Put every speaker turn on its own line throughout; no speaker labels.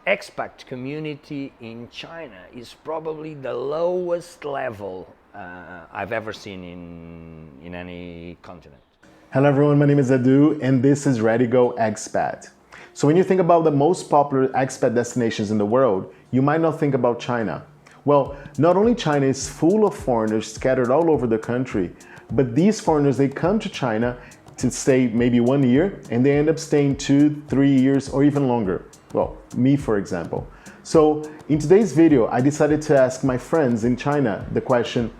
expat community in China is probably the lowest level I've ever seen in any continent.
Hello everyone, my name is Edu and this is Ready Go Expat. So when you think about the most popular expat destinations in the world, you might not think about China. Well, not only China is full of foreigners scattered all over the country, but these foreigners, they come to China to stay maybe 1 year and they end up staying 2-3 years or even longer. Well, me for example. So in today's video, I decided to ask my friends in China the question,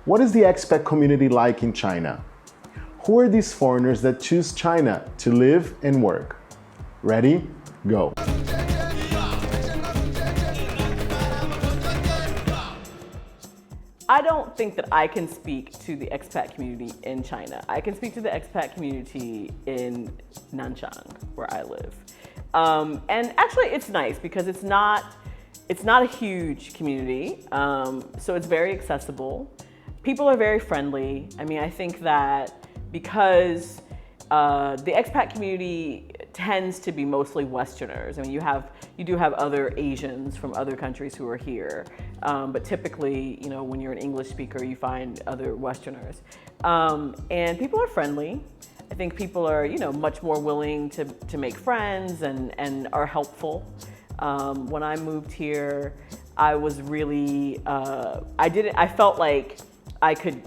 what is the expat community like in China? Who are these foreigners that choose China to live and work? Ready? Go.
I don't think that I can speak to the expat community in China. I can speak to the expat community in Nanchang, where I live. And actually it's nice because it's not a huge community, so it's very accessible. People are very friendly. I mean, I think that because the expat community tends to be mostly Westerners. I mean, you do have other Asians from other countries who are here, but typically, you know, when you're an English speaker, you find other Westerners. And people are friendly. I think people are, you know, much more willing to make friends and are helpful. When I moved here, I was really, I felt like I could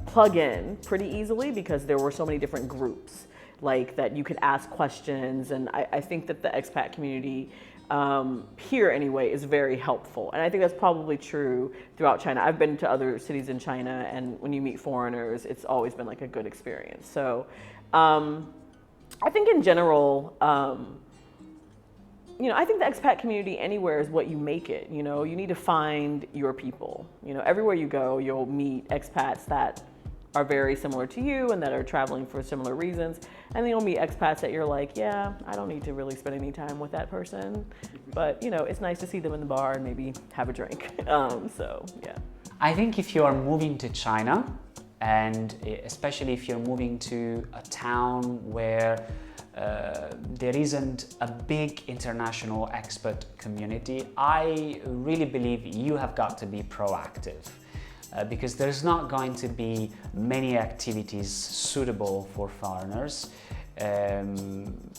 plug in pretty easily because there were so many different groups like that you could ask questions, and I think that the expat community here anyway is very helpful, and I think that's probably true throughout China. I've been to other cities in China, and when you meet foreigners, it's always been like a good experience. So I think in general, you know, I think the expat community anywhere is what you make it. You know, you need to find your people. You know, everywhere you go, you'll meet expats that are very similar to you and that are traveling for similar reasons. And then you'll meet expats that you're like, yeah, I don't need to really spend any time with that person. But, you know, it's nice to see them in the bar and maybe have a drink. So, yeah.
I think if you're moving to China, and especially if you're moving to a town where there isn't a big international expat community, I really believe you have got to be proactive. Because there's not going to be many activities suitable for foreigners.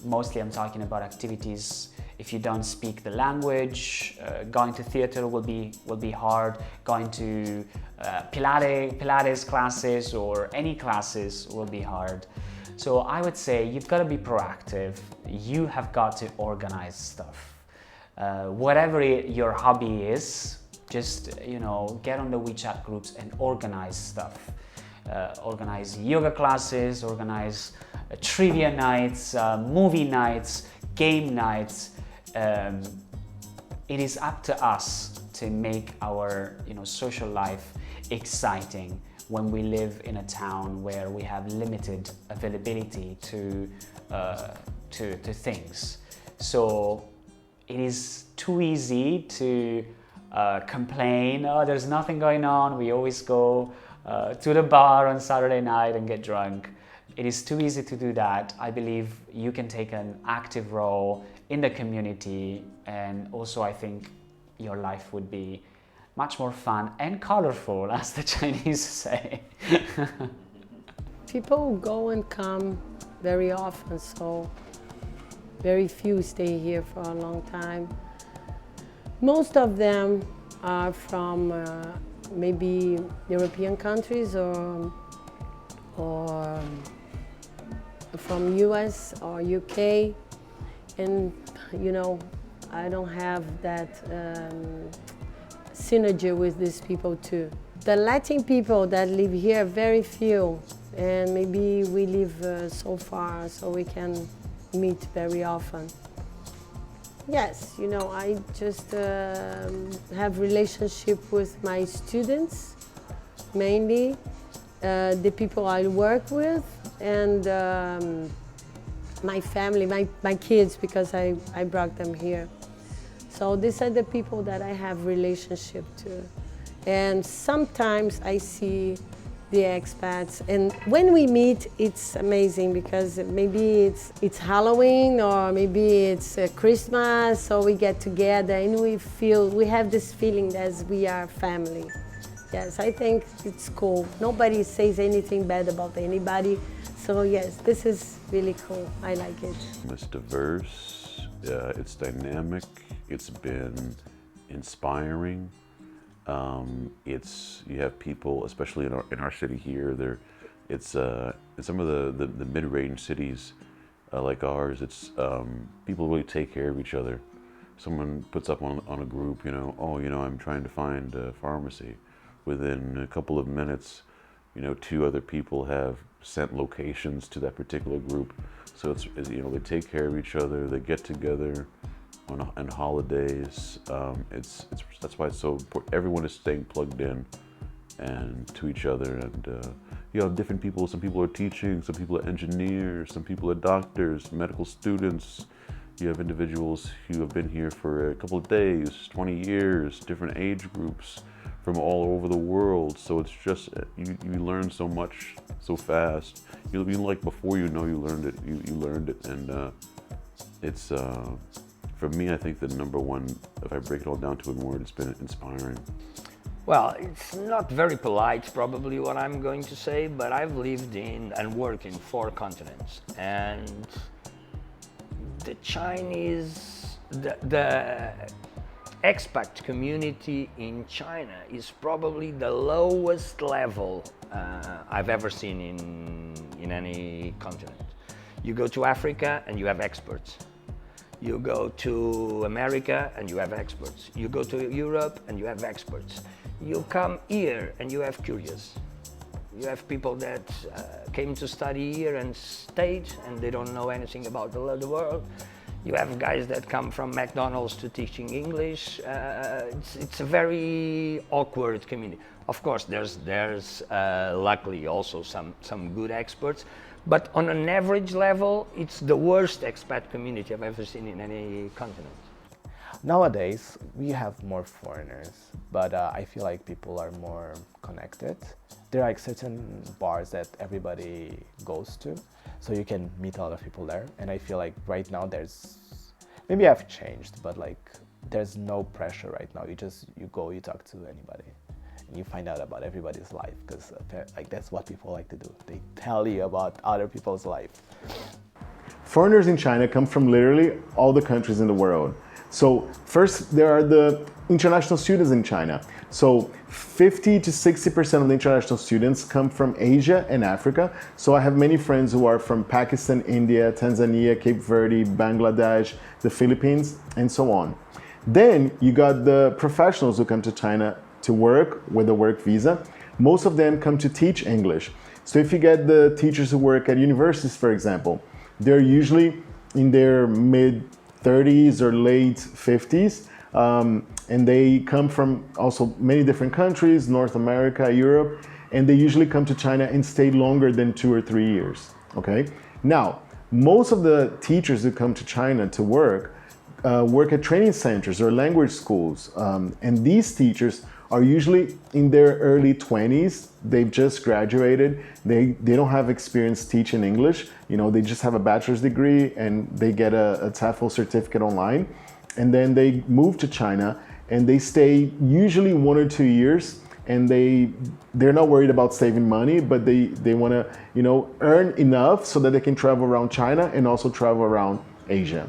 Mostly I'm talking about activities if you don't speak the language. Going to theater will be hard. Going to Pilates classes or any classes will be hard. So I would say you've got to be proactive. You have got to organize stuff. Whatever your hobby is, just, you know, get on the WeChat groups and organize stuff. Organize yoga classes, organize trivia nights, movie nights, game nights. It is up to us to make our, you know, social life exciting when we live in a town where we have limited availability to things. So it is too easy to complain, oh, there's nothing going on, we always go to the bar on Saturday night and get drunk. It is too easy to do that. I believe you can take an active role in the community, and also I think your life would be much more fun and colorful, as the Chinese say.
People go and come very often, so very few stay here for a long time. Most of them are from maybe European countries or from US or UK, and you know, I don't have that synergy with these people too. The Latin people that live here are very few, and maybe we live so far so we can meet very often. Yes, you know, I just have relationship with my students, mainly the people I work with, and my family, my kids, because I brought them here. So these are the people that I have relationship to. And sometimes I see the expats. And when we meet, it's amazing because maybe it's Halloween or maybe it's Christmas, so we get together and we have this feeling that we are family. Yes, I think it's cool. Nobody says anything bad about anybody. So yes, this is really cool. I like it.
It's diverse, it's dynamic, it's been inspiring. You have people, especially in our city here. In some of the mid-range cities like ours. It's people really take care of each other. Someone puts up on a group, I'm trying to find a pharmacy. Within a couple of minutes, 2 other people have sent locations to that particular group. So they take care of each other. They get together on holidays. That's why it's so important. Everyone is staying plugged in and to each other. And different people. Some people are teaching. Some people are engineers. Some people are doctors, medical students. You have individuals who have been here for a couple of days, 20 years, different age groups from all over the world. So it's just, you learn so much so fast. You like before you learned it, you learned it. And it's, for me, I think the number one, if I break it all down to one word, it's been inspiring.
Well, it's not very polite, probably, what I'm going to say, but I've lived in and worked in 4 continents. And the Chinese, the expat community in China is probably the lowest level I've ever seen in any continent. You go to Africa and you have experts. You go to America and you have experts. You go to Europe and you have experts. You come here and you have curious. You have people that came to study here and stayed and they don't know anything about the world. You have guys that come from McDonald's to teaching English. It's a very awkward community. Of course, there's luckily also some good experts, but on an average level, it's the worst expat community I've ever seen in any continent.
Nowadays, we have more foreigners, but I feel like people are more connected. There are like certain bars that everybody goes to, so you can meet a lot of people there. And I feel like right now maybe I've changed, but like there's no pressure right now. You go, you talk to anybody, and you find out about everybody's life, because like that's what people like to do. They tell you about other people's life.
Foreigners in China come from literally all the countries in the world. So first, there are the international students in China. So 50 to 60% of the international students come from Asia and Africa. So I have many friends who are from Pakistan, India, Tanzania, Cape Verde, Bangladesh, the Philippines, and so on. Then you got the professionals who come to China to work with a work visa. Most of them come to teach English. So if you get the teachers who work at universities, for example, they're usually in their mid-30s or late 50s. And they come from also many different countries, North America, Europe, and they usually come to China and stay longer than 2 or 3 years, okay? Now, most of the teachers who come to China to work at training centers or language schools, and these teachers are usually in their early 20s. They've just graduated. They don't have experience teaching English. They just have a bachelor's degree and they get a TEFL certificate online. And then they move to China and they stay usually 1 or 2 years, and they're not worried about saving money, but they want to earn enough so that they can travel around China and also travel around Asia.